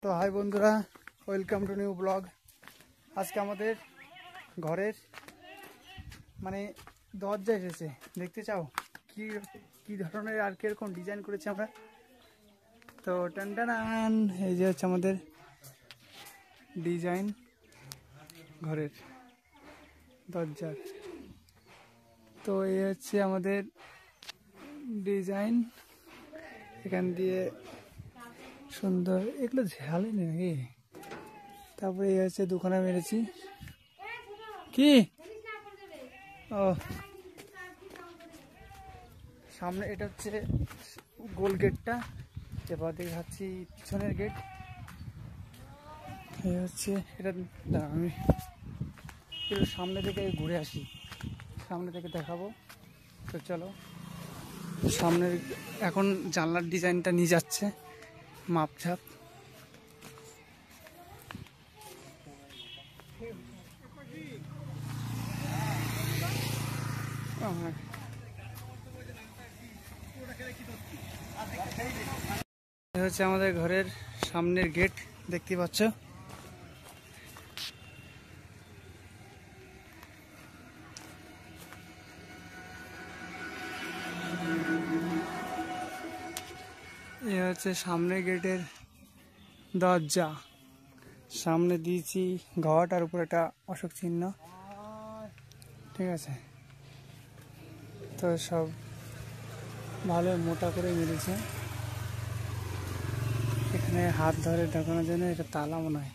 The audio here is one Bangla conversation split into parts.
তো হাই বন্ধুরা, ওয়েলকাম টু নিউ ব্লগ। আজকে আমাদের ঘরের মানে দরজা এসেছে, দেখতে চাও কি কি ধরনের আর কিরকম ডিজাইন করেছি আমরা। তো টানটানান, এই যে হচ্ছে আমাদের ডিজাইন ঘরের দরজার। তো এই হচ্ছে আমাদের ডিজাইন, এখান দিয়ে সুন্দর, এগুলো ঝালে নাকি। তারপরে এই হচ্ছে দোকানে মেরেছি কি ও সামনে, এটা হচ্ছে গোল গেটটা। এবার দেখাচ্ছি পিছনের গেট। এই হচ্ছে এটা, আমি একটু সামনে থেকে ঘুরে আসি, সামনে থেকে দেখাবো। তো চলো, সামনের এখন জানলার ডিজাইনটা নিয়ে যাচ্ছে মাপঝাপ। হচ্ছে আমাদের ঘরের সামনের গেট, দেখতে পাচ্ছ। এ হচ্ছে সামনের গেটের দরজা। সামনে দিয়েছি ঘট, আর উপরে একটা অশোক চিহ্ন, ঠিক আছে। তো সব ভালো মোটা করে মেরেছে। এখানে হাত ধরে ঢোকানোর জন্য এটা তালা মনে হয়।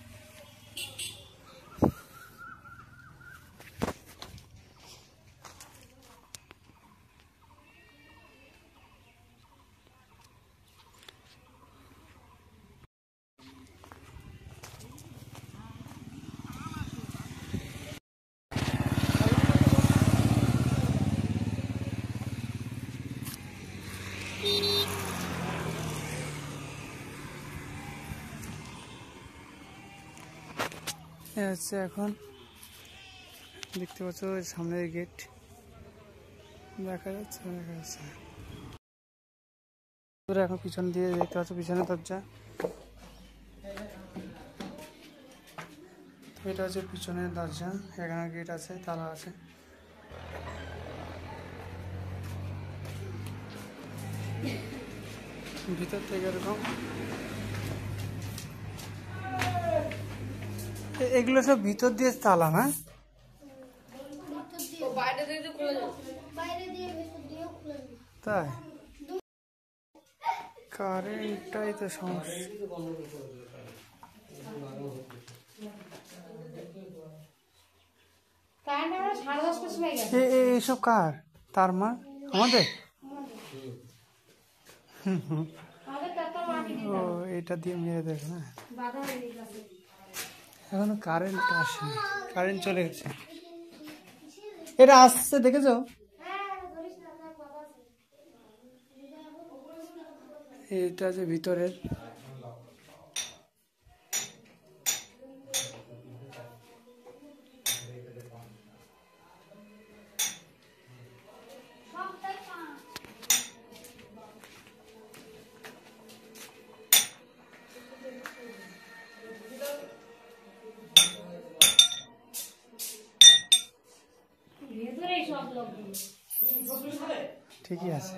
হচ্ছে এখন দেখতে পাচ্ছ সামনের গেট, দেখা যাচ্ছে এখন পিছন দিয়ে দেখতে পাচ্ছ পিছনের দরজা। এটা হচ্ছে পিছনের দরজা, এখানে গেট আছে, তালা আছে। ভিতর থেকে এরকম, এগুলো সব ভিতর দিয়ে তালা না, তাই কারেন্টটাই তো সমস্যা। এইসব কার তার মা আমাদের? ও, এটা দিয়ে মেরে দেবে না। এখনো কারেন্ট আসেনি, কারেন্ট চলে গেছে। এটা আসছে, দেখেছো? এটা যে ভিতরের, ঠিকই আছে।